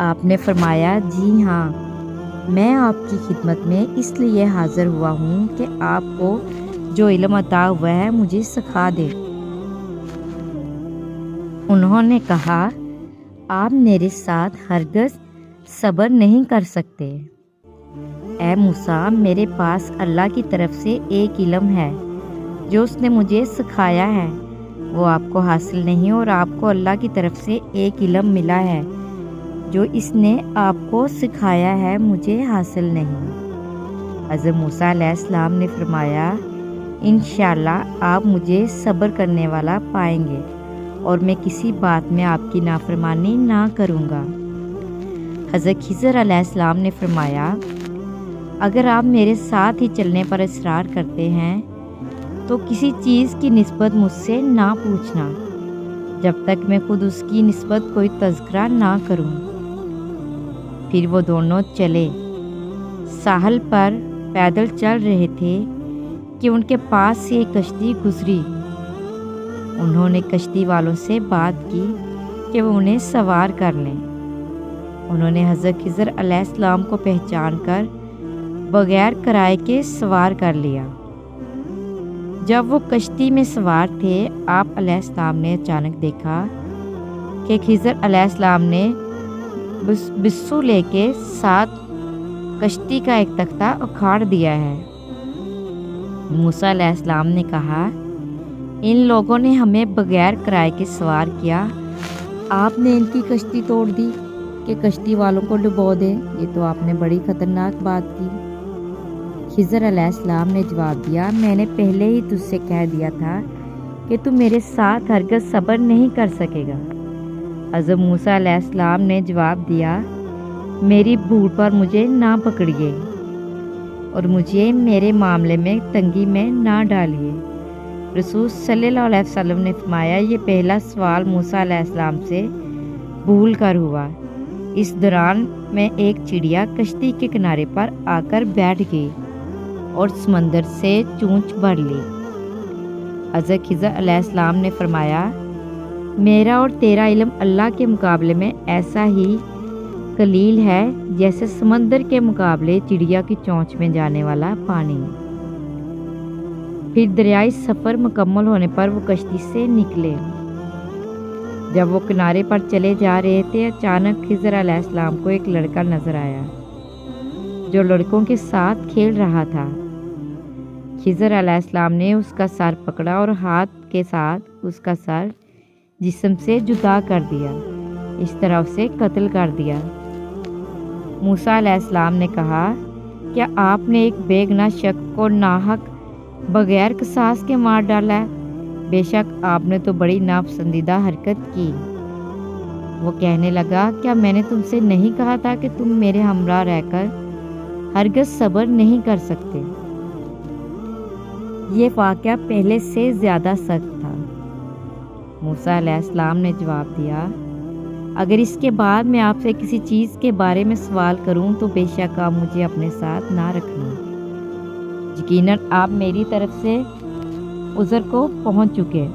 آپ نے فرمایا جی ہاں، میں آپ کی خدمت میں اس لیے حاضر ہوا ہوں کہ آپ کو جو علم عطا ہوا ہے مجھے سکھا دے۔ انہوں نے کہا آپ میرے ساتھ ہرگز صبر نہیں کر سکتے۔ اے موسیٰ، میرے پاس اللہ کی طرف سے ایک علم ہے جو اس نے مجھے سکھایا ہے، وہ آپ کو حاصل نہیں، اور آپ کو اللہ کی طرف سے ایک علم ملا ہے جو اس نے آپ کو سکھایا ہے، مجھے حاصل نہیں۔ حضرت موسیٰ علیہ السلام نے فرمایا انشاءاللہ آپ مجھے صبر کرنے والا پائیں گے اور میں کسی بات میں آپ کی نافرمانی نہ کروں گا۔ حضرت خضر علیہ السلام نے فرمایا اگر آپ میرے ساتھ ہی چلنے پر اصرار کرتے ہیں تو کسی چیز کی نسبت مجھ سے نہ پوچھنا جب تک میں خود اس کی نسبت کوئی تذکرہ نہ کروں۔ پھر وہ دونوں چلے، ساحل پر پیدل چل رہے تھے کہ ان کے پاس سے ایک کشتی گزری۔ انہوں نے کشتی والوں سے بات کی کہ وہ انہیں سوار کر لیں۔ انہوں نے حضرت خضر علیہ السلام کو پہچان کر بغیر کرائے کے سوار کر لیا۔ جب وہ کشتی میں سوار تھے، آپ علیہ السلام نے اچانک دیکھا کہ خضر علیہ السلام نے بسو لے کے ساتھ کشتی کا ایک تختہ اکھاڑ دیا ہے۔ موسیٰ علیہ السلام نے کہا ان لوگوں نے ہمیں بغیر کرائے کے سوار کیا، آپ نے ان کی کشتی توڑ دی کہ کشتی والوں کو ڈبو دیں، یہ تو آپ نے بڑی خطرناک بات کی۔ خضر علیہ السلام نے جواب دیا میں نے پہلے ہی تجھ سے کہہ دیا تھا کہ تو میرے ساتھ ہرگز صبر نہیں کر سکے گا۔ حضرت موسیٰ علیہ السلام نے جواب دیا میری بھول پر مجھے نہ پکڑیے اور مجھے میرے معاملے میں تنگی میں نہ ڈالیے۔ رسول صلی اللہ علیہ وسلم نے فرمایا یہ پہلا سوال موسیٰ علیہ السلام سے بھول کر ہوا۔ اس دوران میں ایک چڑیا کشتی کے کنارے پر آ کر بیٹھ گئی اور سمندر سے چونچ بھر لی۔ حضرت خضر علیہ السلام نے فرمایا میرا اور تیرا علم اللہ کے مقابلے میں ایسا ہی قلیل ہے جیسے سمندر کے مقابلے چڑیا کی چونچ میں جانے والا پانی۔ پھر دریائی سفر مکمل ہونے پر وہ کشتی سے نکلے۔ جب وہ کنارے پر چلے جا رہے تھے، اچانک خضر علیہ السلام کو ایک لڑکا نظر آیا جو لڑکوں کے ساتھ کھیل رہا تھا۔ خضر علیہ السلام نے اس کا سر پکڑا اور ہاتھ کے ساتھ اس کا سر جسم سے جدا کر دیا، اس طرح اسے قتل کر دیا۔ موسیٰ علیہ السلام نے کہا کیا آپ نے ایک بے گناہ شخص کو ناحق بغیر قصاص کے مار ڈالا ہے؟ بے شک آپ نے تو بڑی ناپسندیدہ حرکت کی۔ وہ کہنے لگا کیا میں نے تم سے نہیں کہا تھا کہ تم میرے ہمراہ رہ کر ہرگز صبر نہیں کر سکتے؟ یہ واقعہ پہلے سے زیادہ سخت تھا۔ موسیٰ علیہ السلام نے جواب دیا اگر اس کے بعد میں آپ سے کسی چیز کے بارے میں سوال کروں تو بے شک آپ مجھے اپنے ساتھ نہ رکھنا، یقیناً آپ میری طرف سے عذر کو پہنچ چکے۔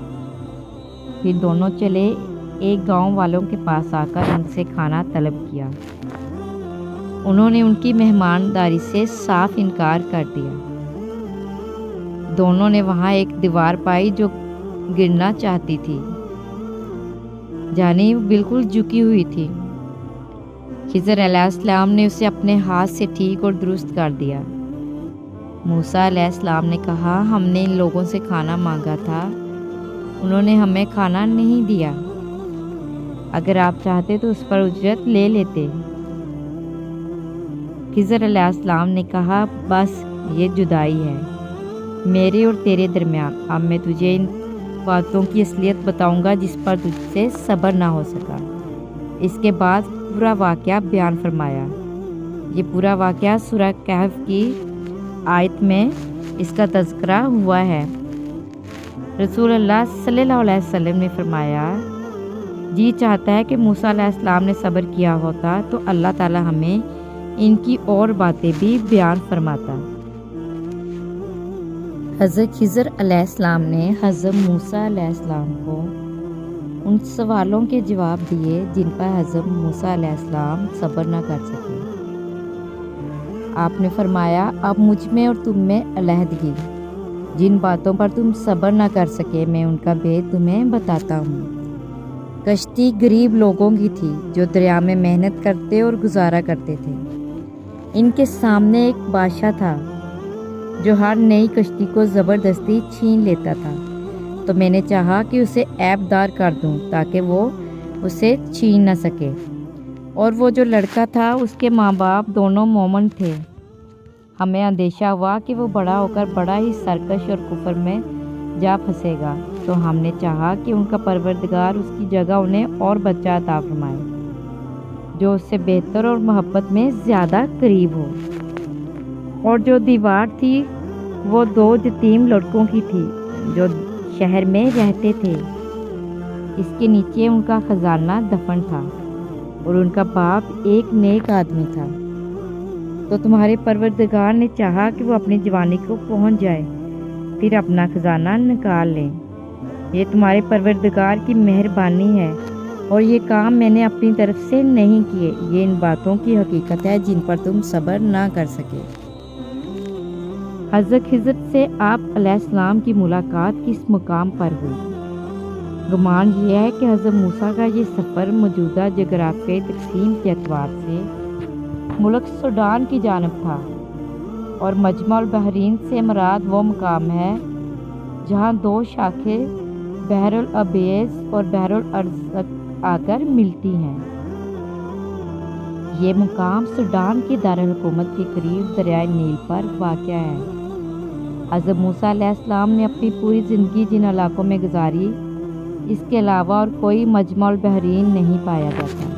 پھر دونوں چلے ایک گاؤں والوں کے پاس آ کر ان سے کھانا طلب کیا۔ انہوں نے ان کی مہمانداری سے صاف انکار کر دیا۔ دونوں نے وہاں ایک دیوار پائی جو گرنا چاہتی تھی، یعنی بالکل جھکی ہوئی تھی۔ خضر علیہ السلام نے اسے اپنے ہاتھ سے ٹھیک اور درست کر دیا۔ موسیٰ علیہ السلام نے کہا ہم نے ان لوگوں سے کھانا مانگا تھا، انہوں نے ہمیں کھانا نہیں دیا، اگر آپ چاہتے تو اس پر اجرت لے لیتے۔ خضر علیہ السلام نے کہا بس یہ جدائی ہے میرے اور تیرے درمیان، اب میں تجھے ان باتوں کی اصلیت بتاؤں گا جس پر تجھ سے صبر نہ ہو سکا۔ اس کے بعد پورا واقعہ بیان فرمایا۔ یہ پورا واقعہ سورہ کہف کی آیت میں اس کا تذکرہ ہوا ہے۔ رسول اللہ صلی اللہ علیہ وسلم نے فرمایا جی چاہتا ہے کہ موسیٰ علیہ السلام نے صبر کیا ہوتا تو اللہ تعالی ہمیں ان کی اور باتیں بھی بیان فرماتا۔ حضرت خضر علیہ السلام نے حضرت موسیٰ علیہ السلام کو ان سوالوں کے جواب دیے جن پر حضرت موسیٰ علیہ السلام صبر نہ کر سکے۔ آپ نے فرمایا، اب مجھ میں اور تم میں علیحدگی، جن باتوں پر تم صبر نہ کر سکے میں ان کا بھید تمہیں بتاتا ہوں۔ کشتی غریب لوگوں کی تھی جو دریا میں محنت کرتے اور گزارا کرتے تھے۔ ان کے سامنے ایک بادشاہ تھا جو ہر نئی کشتی کو زبردستی چھین لیتا تھا، تو میں نے چاہا کہ اسے عیب دار کر دوں تاکہ وہ اسے چھین نہ سکے۔ اور وہ جو لڑکا تھا اس کے ماں باپ دونوں مومن تھے۔ ہمیں اندیشہ ہوا کہ وہ بڑا ہو کر بڑا ہی سرکش اور کفر میں جا پھنسے گا، تو ہم نے چاہا کہ ان کا پروردگار اس کی جگہ انہیں اور بچہ عطا فرمائے جو اس سے بہتر اور محبت میں زیادہ قریب ہو۔ اور جو دیوار تھی وہ 2 یتیم لڑکوں کی تھی جو شہر میں رہتے تھے۔ اس کے نیچے ان کا خزانہ دفن تھا اور ان کا باپ ایک نیک آدمی تھا۔ تو تمہارے پروردگار نے چاہا کہ وہ اپنی جوانی کو پہنچ جائے، پھر اپنا خزانہ نکال لیں۔ یہ تمہارے پروردگار کی مہربانی ہے، اور یہ کام میں نے اپنی طرف سے نہیں کیے۔ یہ ان باتوں کی حقیقت ہے جن پر تم صبر نہ کر سکے۔ حضرت خضر سے آپ علیہ السلام کی ملاقات کس مقام پر ہوئی؟ گمان یہ ہے کہ حضرت موسیٰ کا یہ سفر موجودہ جغرافیائی تقسیم کے اعتبار سے ملک سوڈان کی جانب تھا، اور مجمع البحرین سے مراد وہ مقام ہے جہاں 2 شاخیں بحر العبیس اور بحر الارزق آ کر ملتی ہیں۔ یہ مقام سوڈان کی دارالحکومت کے قریب دریائے نیل پر واقع ہے۔ حضرت موسیٰ علیہ السلام نے اپنی پوری زندگی جن علاقوں میں گزاری، اس کے علاوہ اور کوئی مجمع البحرین نہیں پایا جاتا۔